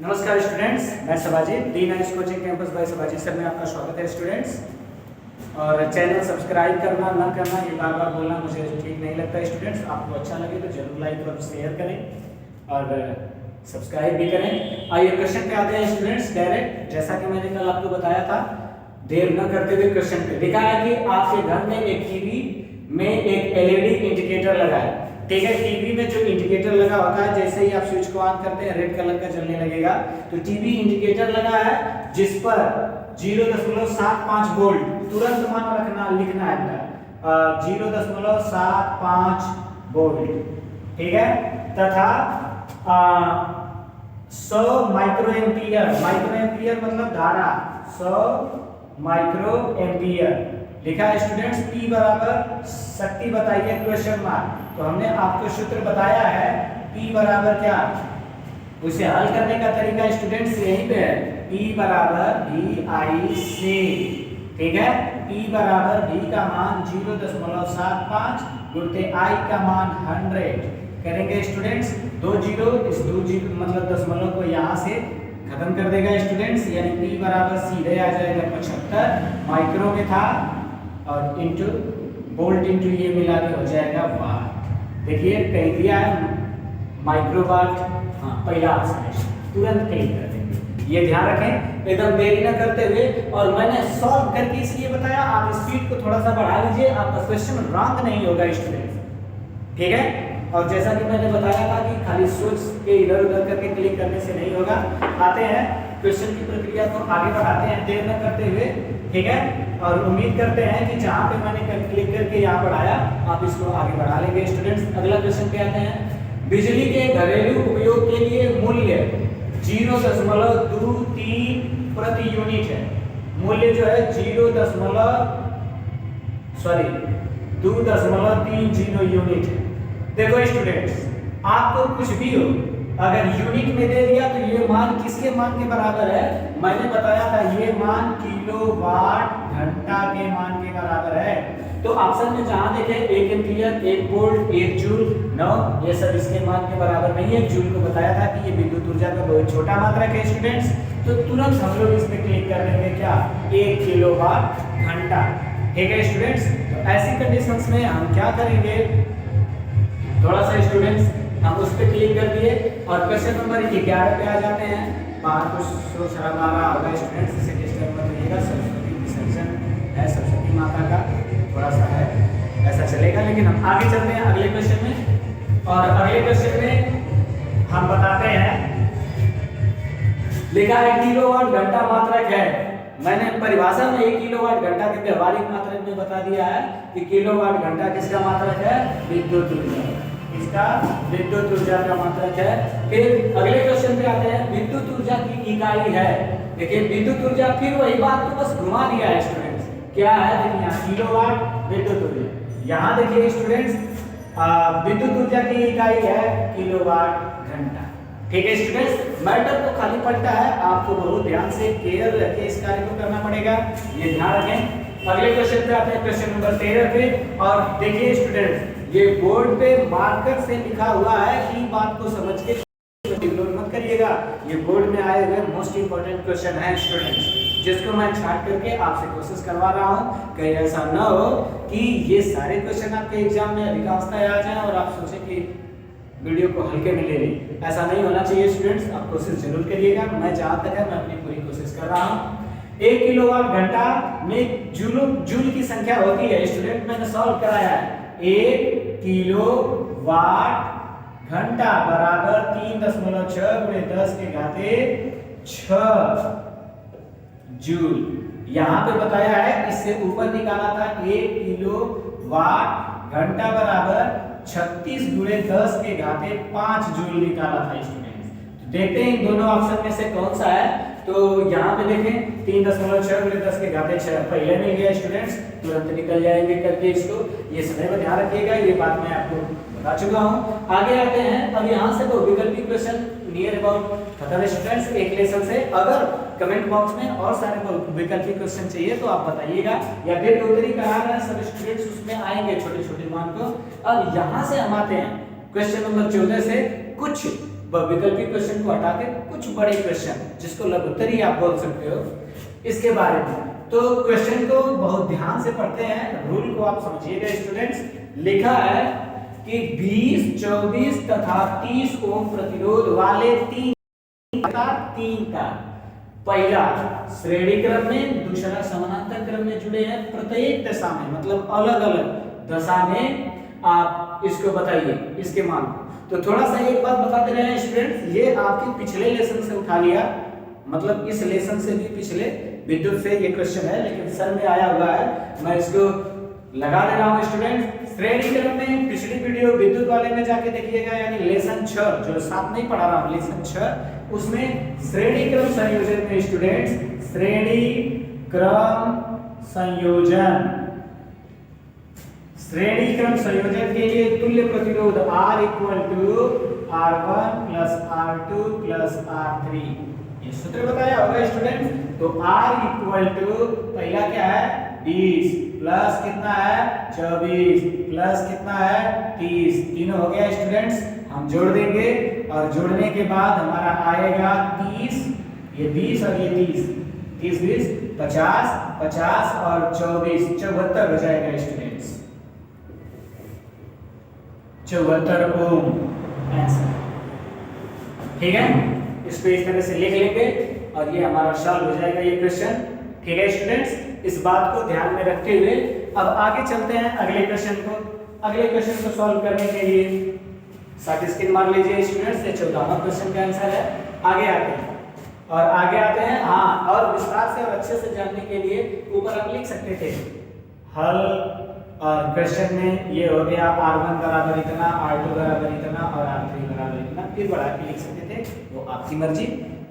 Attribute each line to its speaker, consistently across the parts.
Speaker 1: नमस्कार स्टूडेंट्स, मैं Sabaji the nice coaching campus by Sabaji sir में आपका स्वागत है स्टूडेंट्स। और चैनल सब्सक्राइब करना ना करना ये बार बार बोलना मुझे ठीक नहीं लगता स्टूडेंट्स। आपको अच्छा लगे तो जरूर लाइक और शेयर करें और सब्सक्राइब भी करें। आइए क्वेश्चन पे आते हैं स्टूडेंट्स डायरेक्ट। जैसा कि मैंने कल आपको बताया था, देर न करते हुए क्वेश्चन पे लिखा है कि आपके घर में एक टीवी में एक एलईडी इंडिकेटर लगा है। ठीक है, टीवी में जो इंडिकेटर लगा होता है, जैसे ही आप स्विच को ऑन करते हैं रेड कलर का जलने लगेगा। तो टीवी इंडिकेटर लगा है जिस पर 0.75 वोल्ट तुरंत मान रखना लिखना है 0.75 वोल्ट, ठीक है, तथा 100 माइक्रो एम्पियर मतलब धारा 100 माइक्रो एम्पियर लिखा है स्टूडेंट्स। P बराबर शक्ति बताइए क्वेश्चन मार्क। तो हमने आपको सूत्र बताया है P बराबर क्या, उसे हल करने का तरीका स्टूडेंट्स यहीं पे है। P बराबर VI से, ठीक है, P बराबर V का मान 0.75 गुणित I का मान 100 करेंगे स्टूडेंट्स। 2 जीरो, इस 2 जीरो मतलब दशमलव को यहाँ से खत्म कर देगा स्टूडेंट्स, यानी P बराबर सीधे आ जाएगा 75 माइक्रो में था और इंटू वोल्ट इंटू ये मिला के हो जाएगा वाट। देखिए कहीं दिया है माइक्रो वाट, हाँ पहला ऑप्शन है, तुरंत क्लिक कर देंगे। ये ध्यान रखें, एकदम देरी न करते हुए। और मैंने सॉल्व करके इसलिए बताया, आप स्पीड को थोड़ा सा बढ़ा लीजिए, आपका क्वेश्चन रॉन्ग नहीं होगा स्टूडेंट्स, ठीक है। और जैसा कि मैंने बताया था कि खाली सोच के इधर उधर करके क्लिक करने से नहीं होगा। आते हैं क्वेश्चन की प्रक्रिया को आगे बढ़ाते हैं देर न करते हुए, ठीक है। और उम्मीद करते हैं कि जहां पे मैंने क्लिक करके यहाँ बढ़ाया आप इसको आगे बढ़ा लेंगे स्टूडेंट्स। अगला क्वेश्चन पे आते हैं। बिजली के घरेलू उपयोग के लिए मूल्य 0.23 प्रति यूनिट है। मूल्य जो है 2.30 यूनिट है। देखो स्टूडेंट्स, आपको कुछ भी हो अगर यूनिट में दे दिया तो ये मान किसके मान के बराबर है? मैंने बताया था ये मान किलोवाट घंटा के मान के बराबर है। तो ऑप्शन में जहां देखे 1 एम्पीयर, 1 वोल्ट, 1 जूल, नो, ये सब इसके मान के बराबर नहीं है। जूल को बताया था कि ये विद्युत ऊर्जा का बहुत छोटा मात्रक है स्टूडेंट्स। तो तुरंत हम लोग इसमें क्लिक कर देंगे क्या, 1 किलोवाट घंटा, ठीक है स्टूडेंट्स। तो ऐसी कंडीशंस में हम क्या करेंगे, थोड़ा सा स्टूडेंट्स हम उस पर क्लिक कर दिए और क्वेश्चन नंबर 11 पे आ जाते हैं। बाहर कुछ शोर शराबा आ रहा होगा स्टूडेंट्स, इसे डिस्टर्ब मत करिएगा। सरस्वती विसर्जन है, सरस्वती माता का थोड़ा सा है, ऐसा चलेगा। लेकिन हम आगे चलते हैं अगले क्वेश्चन में। और अगले क्वेश्चन में हम बताते हैं, लिखा है किलोवाट घंटा मात्रक है। मैंने परिभाषा में 1 किलोवाट घंटा के व्यवहारिक मात्रक में बता दिया है कि किलोवाट घंटा किसका मात्रक है, विद्युत ऊर्जा, इसका विद्युत ऊर्जा का मात्रक है। फिर अगले क्वेश्चन पे आते हैं, विद्युत ऊर्जा की इकाई है। देखिए विद्युत ऊर्जा, फिर वही बात को बस घुमा दिया है स्टूडेंट्स, क्या है देखिए यहाँ किलोवाट विद्युत ऊर्जा। यहाँ देखिए स्टूडेंट्स विद्युत ऊर्जा की इकाई है किलोवाट घंटा, ठीक है स्टूडेंट्स। मैटर तो खाली पलटा है, आपको बहुत ध्यान से केयर रखे इस कार्य को करना पड़ेगा, ये ध्यान रखें। अगले क्वेश्चन पे आते हैं, क्वेश्चन नंबर 13 पे। और देखिए स्टूडेंट्स, ये बोर्ड पे मार्कर से लिखा हुआ है कि बात को समझ के इग्नोर मत करिएगा। ये बोर्ड में आए हुए मोस्ट इंपोर्टेंट क्वेश्चन है स्टूडेंट्स, जिसको मैं छाट करके आपसे कोशिश करवा रहा हूँ। कहीं ऐसा न हो कि ये सारे क्वेश्चन आपके एग्जाम में अधिकांशतः आ जाए और आप सोचें कि वीडियो को हल्के में ले लें। ऐसा नहीं होना चाहिए स्टूडेंट्स, आप कोशिश जरूर करिएगा। मैं जहाँ तक है मैं अपनी पूरी कोशिश कर रहा हूँ। 1 किलोवाट घंटा में जूल की संख्या होती है स्टूडेंट, मैंने सॉल्व कराया है। 1 किलोवाट घंटा बराबर 3.6 गुणे 10 के घाते 6 जूल। यहाँ पे बताया है, इससे ऊपर निकाला था 1 किलोवाट घंटा बराबर 36 गुणे 10 के घाते 5 जूल निकाला था स्टूडेंट्स। तो देखते हैं इन दोनों ऑप्शन में से कौन सा है। तो यहाँ पे देखें 3.6 गुणे 10 के घाते 6 पहले मिल गया स्टूडेंट्स, तुरंत निकल जाएंगे करके इसको, ये सदैव ध्यान रखिएगा, ये बात मैं आपको बता चुका हूँ। आगे आते हैं, अब यहाँ से तो विकल्पी क्वेश्चन नियर अबाउट खत्म स्टूडेंट्स एक लेसन से। अगर कमेंट बॉक्स में और सारे विकल्पी क्वेश्चन चाहिए तो आप बताइएगा, या फिर उत्तरी करा रहे हैं सब स्टूडेंट्स उसमें आएंगे छोटे छोटे मान को। अब यहाँ से हम आते हैं क्वेश्चन नंबर 14 से कुछ वैकल्पिक क्वेश्चन को हटा के कुछ बड़े क्वेश्चन जिसको लघुत्तरी आप बोल सकते हो इसके बारे में। तो क्वेश्चन को बहुत ध्यान से पढ़ते हैं, रूल को आप समझिएगा स्टूडेंट्स। लिखा है कि 20, 24 तथा 30 ओम प्रतिरोध वाले तीन का पहला श्रेणी क्रम में, दूसरा समानांतर क्रम में जुड़े हैं प्रत्येक दशा में, मतलब अलग अलग दशा में आप इसको बताइए इसके मान को। तो थोड़ा सा एक बात बताते रहे स्टूडेंट्स, ये आपके पिछले लेसन से उठा लिया, मतलब इस लेसन से भी पिछले विद्युत से ये क्वेश्चन है, लेकिन सर में आया हुआ है, मैं इसको लगा दे रहा हूँ स्टूडेंट्स। श्रेणी क्रम में पिछली वीडियो विद्युत वाले में जाके देखिएगा, यानी लेसन 6 जो 7 नहीं पढ़ा रहा हूँ, लेसन 6 उसमें श्रेणी क्रम संयोजन में स्टूडेंट्स, श्रेणी क्रम संयोजन, श्रेणी क्रम संयोजन के लिए तुल्य प्रतिरोध R = R1 + R2 + R3 ये सूत्र बताया होगा स्टूडेंट्स। तो R = पहला क्या है 20 प्लस कितना है 24 प्लस कितना है 30, तीनों हो गया स्टूडेंट्स। हम जोड़ देंगे और जोड़ने के बाद हमारा आएगा 30, ये 20 और ये 30, 30 20 50, 50 और 24 74 हो जाएगा स्टूडेंट्स, 74 ओम आंसर। ठीक है, इसको इस तरह से लिख लेंगे और ये हमारा सॉल्व हो जाएगा ये क्वेश्चन। ठीक है स्टूडेंट्स, इस बात को ध्यान में रखते हुए अब आगे चलते हैं अगले क्वेश्चन को। अगले क्वेश्चन को सॉल्व करने के लिए शॉर्ट स्क्रीन मार लीजिए स्टूडेंट्स, ये 14वां क्वेश्चन का आंसर है। आगे आते हैं और आगे आते हैं हाँ, और विस्तार से और अच्छे से जानने के लिए ऊपर आप लिख सकते थे हल, और क्वेश्चन में ये हो गया R1 बराबर इतना, R2 बराबर इतना और R3 बराबर इतना, फिर बढ़ा के लिख सकते थे, वो आपकी मर्जी।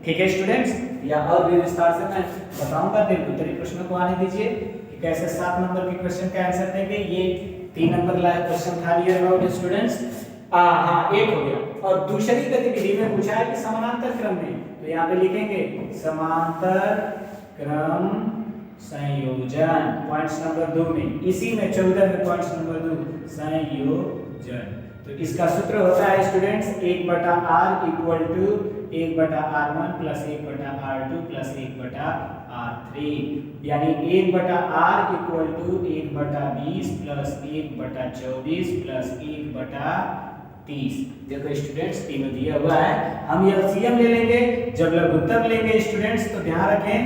Speaker 1: ठीक है स्टूडेंट्स, या और भी विस्तार से मैं बताऊंगा, फिर उत्तरी प्रश्नों को आने दीजिए कि कैसे 7 नंबर के क्वेश्चन का आंसर देंगे। ये 3 नंबर लाइव क्वेश्चन था लिया अबाउट स्टूडेंट्स। हाँ, एक हो गया। और दूसरी गतिविधि में पूछा है कि समानांतर क्रम में, तो यहाँ पे लिखेंगे समांतर क्रम संयोजन पॉइंट्स नंबर 2 में, इसी में 14 में पॉइंट्स नंबर 2 संयोजन। तो इसका सूत्र होता है students 1/R = 1/R1 + 1/R2 + 1/R3, यानी 1/R = 1/20 + 1/24 + 1/30। देखो स्टूडेंट्स, तीनों दिया हुआ है। हम ये एलसीएम ले लेंगे, जब लघुत्तम लेंगे स्टूडेंट्स तो ध्यान रखें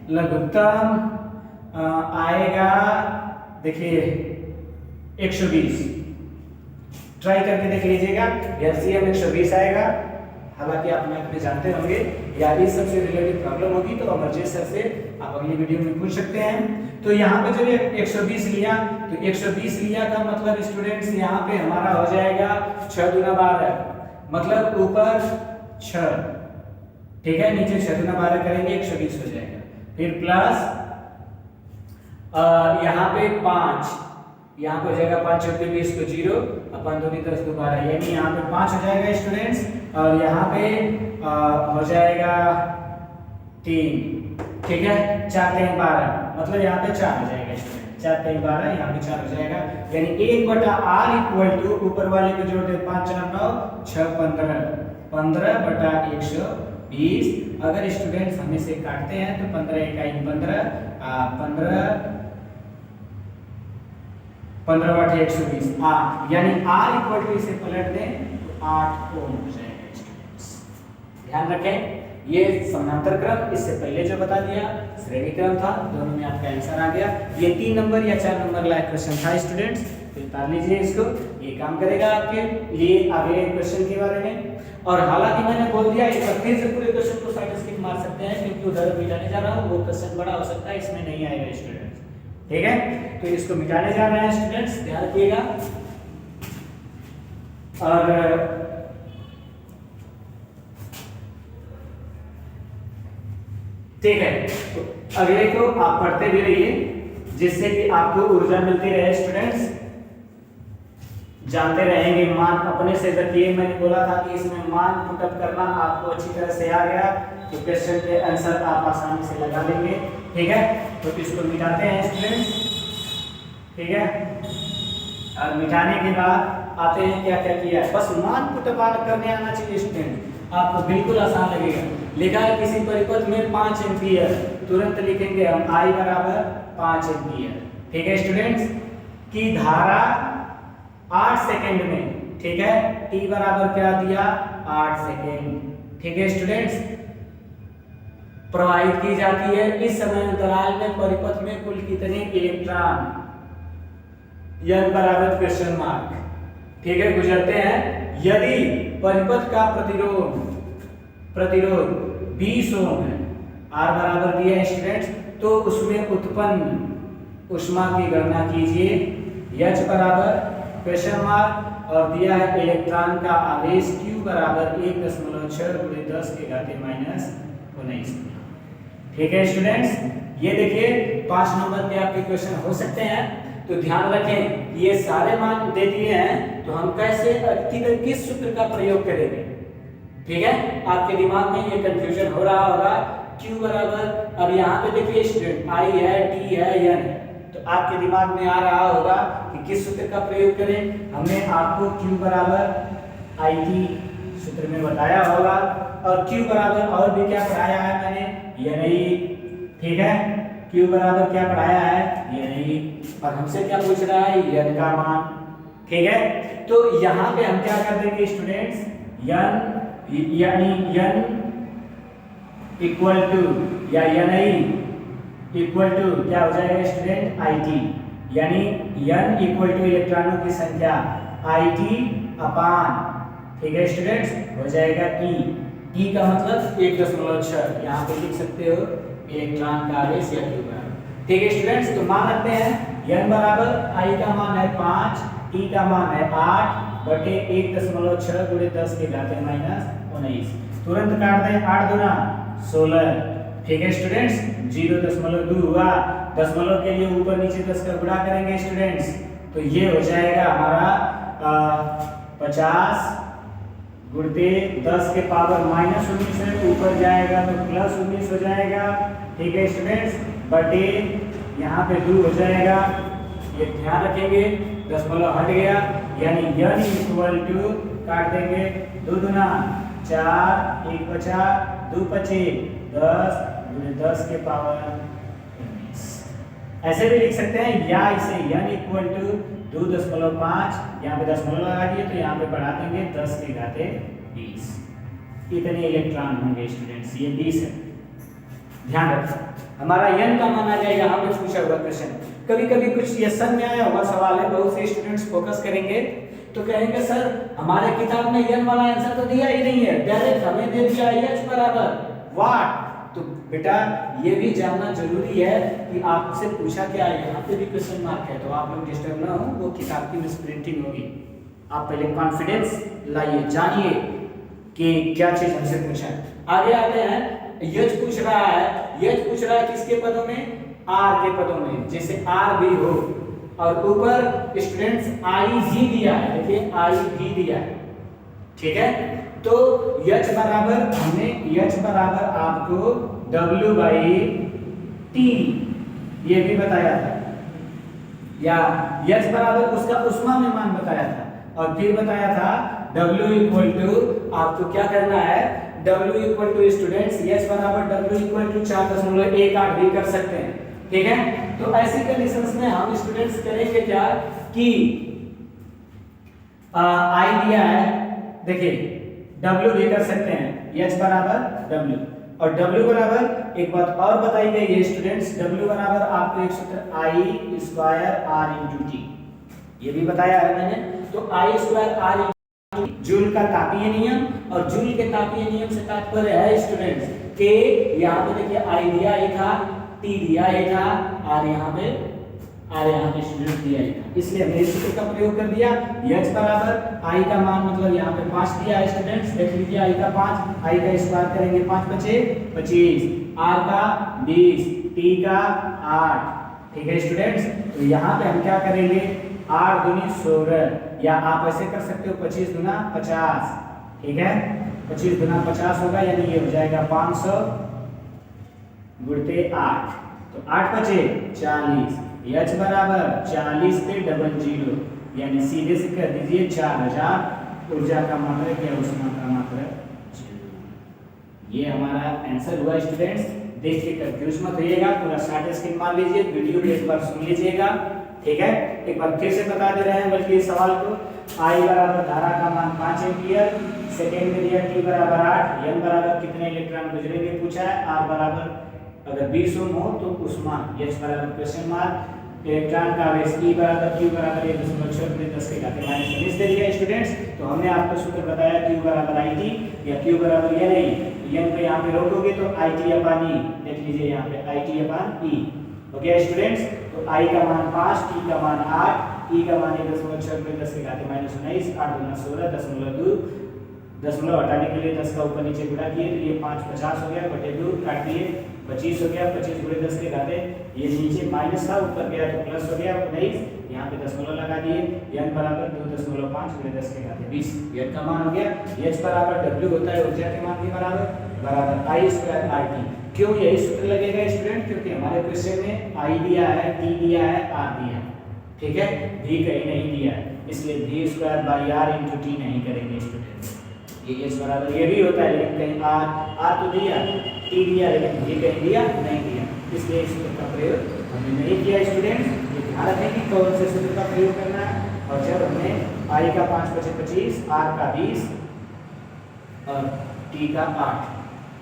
Speaker 1: लघुत्तम आएगा, देखिए 120, ट्राई करके देख लीजिएगा, एलसीएम 120 आएगा। हालांकि आप मैथ में जानते होंगे या इस सबसे रिलेटेड प्रॉब्लम होगी तो अमरजीत सर से आप अगली वीडियो में पूछ सकते हैं। तो यहाँ पे जब 120 लिया तो 120 लिया का मतलब स्टूडेंट्स यहाँ पे हमारा हो जाएगा 6 × 12, मतलब ऊपर 6, ठीक है, नीचे 6 × 12 करेंगे 120 हो जाएगा। फिर प्लस यहाँ पे 5, यहाँ पे हो जाएगा 5 × 20 को 0, अपन 2 × 10 = 12, यानी यहाँ पे 5 हो जाएगा स्टूडेंट्स, और यहाँ पे हो जाएगा 3, ठीक है, 4 × 12, मतलब यहाँ पे 4 हो जाएगा स्टूडेंट, 4 × 12, यहाँ पे 4 हो जाएगा, यानी 1/R = ऊपर वाले को जोड़ दे 5 × 9 = 6 15, 15/120। अगर स्टूडेंट्स हमें से काटते हैं तो 15 × 15, 15/120, यानी R = इसे पलट दें तो 8 ओम हो जाएगा स्टूडेंट्स। ध्यान रखें, ये समानांतर क्रम इससे पहले जो बता दिया श्रेणी क्रम था, दोनों में आपका आंसर आ गया। ये 3 नंबर या 4 नंबर लाइव क्वेश्चन था स्टूडेंट्स, तो उतार लीजिए इसको, ये काम करेगा आपके लिए अगले क्वेश्चन के बारे में। और हालांकि मैंने बोल दिया एक बार फिर से पूरे क्वेश्चन को शॉर्ट स्किप मार सकते हैं, क्योंकि उधर मिटाने जा रहा हूँ, वो क्वेश्चन बड़ा हो सकता है, इसमें नहीं आएगा स्टूडेंट्स। ठीक है, तो इसको मिटाने जा रहे हैं स्टूडेंट्स, ध्यान रखिएगा। और ठीक है, तो अगले को आप पढ़ते भी रहिए, जिससे कि आपको ऊर्जा मिलती रहे स्टूडेंट्स, जानते रहेंगे मान अपने से रखिए। मैंने बोला था कि इसमें मान पुटअप करना आपको अच्छी तरह से आ गया तो क्वेश्चन के आंसर आप आसानी से लगा लेंगे। ठीक है, तो इसको मिटाते हैं स्टूडेंट्स, ठीक है, और मिटाने के बाद आते हैं क्या क्या किया है, बस मान पुटअप करने आना चाहिए स्टूडेंट, आपको बिल्कुल आसान लगेगा। लिखा है किसी परिपथ में 5 एम्पीयर, तुरंत लिखेंगे हम I बराबर 5 एम्पीयर। ठीक है स्टूडेंट्स, की धारा 8 सेकेंड में, ठीक है, T बराबर क्या दिया 8 सेकेंड। ठीक है स्टूडेंट्स, प्रवाहित की जाती है इस समय अंतराल में परिपथ में कुल कितने इलेक्ट्रॉन, N बराबर क्वेश्चन मार्क। ठीक है, गुजरते हैं। यदि परिपथ का प्रतिरोध 20 ओम है, R बराबर दिया है स्टूडेंट्स, तो उसमें उत्पन्न ऊष्मा की गणना कीजिए। H बराबर क्वेश्चन मार्क और दिया है इलेक्ट्रॉन का आवेश Q बराबर 1.6 × 10⁻⁻⁹ ठीक है स्टूडेंट्स, ये देखिए 5 नंबर के आपके क्वेश्चन हो सकते हैं। तो ध्यान रखें ये सारे मान दे दिए हैं, तो हम कैसे किस सूत्र का प्रयोग करेंगे। ठीक है, आपके दिमाग में ये कंफ्यूजन हो रहा होगा। Q बराबर, अब यहाँ पे देखिए स्टूडेंट I है, T है, N है, तो आपके दिमाग में आ रहा होगा कि किस सूत्र का प्रयोग करें। हमने आपको Q बराबर IT सूत्र में बताया होगा, और Q बराबर और भी क्या पढ़ाया है मैंने, NI। ठीक है, Q बराबर क्या पढ़ाया है, NI, और हमसे क्या पूछ रहा है, N का मान। ठीक है, तो यहाँ पे हम क्या कर देंगे स्टूडेंट्स, यानी N इक्वल टू या NI इक्वल टू क्या हो जाएगा स्टूडेंट, IT, यानी N इक्वल टू इलेक्ट्रॉनों की संख्या IT अपान, ठीक है स्टूडेंट्स, हो जाएगा E का मतलब 1.6, यहाँ पे लिख सकते हो इलेक्ट्रॉन का आवेश या Q बराबर। ठीक है स्टूडेंट्स, तो मान रखते हैं N बराबर I का मान है 5, T का मान है 8 बटे 1.6 × 10⁻⁻⁹। तुरंत काट दें, 8 दूना 16। ठीक है स्टूडेंट्स, 0.2 हुआ, दशमलव के लिए ऊपर नीचे 10 का गुणा करेंगे स्टूडेंट्स, तो ये हो जाएगा हमारा 50 गुणते 10 के पावर -19 है, ऊपर जाएगा तो +19 हो जाएगा। ठीक है स्टूडेंट्स, बटे यहाँ पे 2 हो जाएगा, ये ध्यान रखेंगे, दशमलव हट गया, यानी N इक्वल टू काट देंगे, 2 दूना 4, 1 बचा, 2 बचे 10 × 10 के पावर 19। ऐसे भी लिख सकते हैं, या इसे N इक्वल टू 2.5, यहाँ पे दशमलव लगा दिए तो यहाँ पे बढ़ा देंगे 10 के घाते 20। इतने इलेक्ट्रॉन होंगे स्टूडेंट्स, ये 20 है, ध्यान रखें। हमारा N का मान आ जाएगा, यहाँ पे पूछा हुआ क्वेश्चन। कभी कभी कुछ ये सन में आया हुआ सवाल है, बहुत से स्टूडेंट्स फोकस करेंगे तो कहेंगे सर हमारे किताब में N वाला आंसर तो दिया ही नहीं है, डायरेक्ट हमें दे दिया H बराबर वाट। तो बेटा ये भी जानना जरूरी है कि आपसे पूछा क्या है, यहाँ पे भी क्वेश्चन मार्क है, तो आप लोग डिस्टर्ब ना हो, वो किताब की मिसप्रिंटिंग होगी। आप पहले कॉन्फिडेंस लाइए, जानिए कि क्या चीज हमसे पूछा है। आगे आते हैं, H पूछ रहा है किसके पदों में, R के पदों में, जैसे R भी हो, और ऊपर स्टूडेंट्स IV दिया है, देखिए IV दिया है। ठीक है, तो H बराबर, हमने H बराबर आपको W/T ये भी बताया था, या H बराबर उसका ऊष्मा में मान बताया था, और फिर बताया था W इक्वल टू आपको क्या करना है, W equal to students H बराबर W इक्वल टू 4.18 भी कर सकते हैं। ठीक है, तो ऐसी कंडीशंस में हम स्टूडेंट्स करेंगे क्या कि I दिया है, देखिए W भी कर सकते हैं, H बराबर W, और W बराबर एक बात और बताई गई है स्टूडेंट्स, W बराबर आपको एक सूत्र I² R/T, ये भी बताया है मैंने। तो I² R जूल का तापीय नियम, और जूल के तापीय नियम से तात्पर्य है स्टूडेंट्स के यहाँ पे देखिए I दिया ही था, T दिया ही था, R यहाँ पे स्टूडेंट दिया ही था, इसलिए हमने इस सूत्र का प्रयोग कर दिया। H बराबर I का मान मतलब यहाँ पे 5 दिया है स्टूडेंट्स, देख लीजिए I का 5, I का स्क्वायर करेंगे 5 बचे 25, R का 20, T का 8। ठीक है स्टूडेंट्स, तो यहाँ पे हम क्या करेंगे, 8 दूनी 16, या आप ऐसे कर सकते हो 25 दूना 50। ठीक है, 25 दूना 50 होगा, यानी ये हो जाएगा 500 गुणते 8, तो 8 बचे 40, H बराबर 40 पे 00, यानी सीधे से कर दीजिए 4000 ऊर्जा का मात्रक या ऊष्मा का मात्रक। ये हमारा आंसर हुआ स्टूडेंट्स। देखिए कंफ्यूज मत होइएगा, पूरा शॉर्ट स्क्रीन मार लीजिए, वीडियो को एक बार सुन लीजिएगा, ठीक है। एक बार फिर से बता दे रहे हैं बल्कि इस सवाल को। I बराबर धारा का मान 5 एम्पियर, सेकेंड में दिया T बराबर 8, N बराबर कितने इलेक्ट्रॉन गुजरेंगे पूछा है, R बराबर अगर 20 ओम हो तो ऊष्मा, H बराबर क्वेश्चन मार्क, इलेक्ट्रॉन का आवेश E बराबर Q बराबर 1.6 × 10 के घात -19 दे दिया स्टूडेंट्स। तो हमने आपको सूत्र बताया Q बराबर IT या Q बराबर ये नहीं, N को यहाँ पे रोकोगे तो IT/E, देख लीजिए यहाँ पे IT/E। ओके स्टूडेंट्स, तो I का मान 5, T का मान 8, E का मान 1.6 × 10 के घात -19, 8 × 16 दशमलव 2, दशमलव हटाने के लिए 10 का ऊपर नीचे गुणा किए तो ये 5 50 हो गया, बटे 2 काट दिए 25 हो गया, 25 × 10 के घाते, ये नीचे माइनस था ऊपर गया तो प्लस हो गया 19, यहाँ पे दशमलव लगा दिए, n बराबर 2.5 × 10 के घाते 20, n का मान हो गया। h बराबर w होता है ऊर्जा के मान के बराबर I² RT। क्यों यही सूत्र लगेगा स्टूडेंट, क्योंकि हमारे क्वेश्चन में I दिया है, T दिया है, R दिया है, ठीक है, V कहीं नहीं दिया है, इसलिए V²/R × T नहीं करेंगे स्टूडेंट। ये h बराबर ये भी होता है लेकिन कहीं R तो दिया, T दिया लेकिन V कहीं दिया नहीं दिया, इसलिए इस सूत्र का प्रयोग हमने नहीं किया स्टूडेंट्स। ये ध्यान रखें कि कौन से सूत्र का प्रयोग करना है। और जब हमने I का 5 × 25, R का 20 और T का 8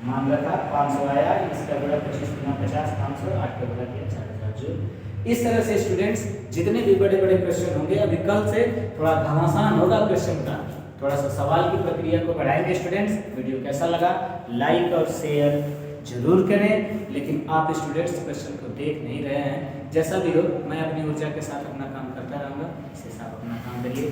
Speaker 1: मान रखा, 500 आया, इसका गुणा 25 × 50 500, 8 का गुणा किया 4000 जूल। इस तरह से स्टूडेंट्स जितने भी बड़े बड़े क्वेश्चन होंगे, अभी कल से थोड़ा घमासान होगा क्वेश्चन का, थोड़ा सा सवाल की प्रक्रिया को बढ़ाएंगे स्टूडेंट्स। वीडियो कैसा लगा लाइक और शेयर जरूर करें, लेकिन आप स्टूडेंट्स क्वेश्चन को देख नहीं रहे हैं। जैसा भी हो, मैं अपनी ऊर्जा के साथ अपना काम करता रहूँगा, इसके साथ अपना काम करिए।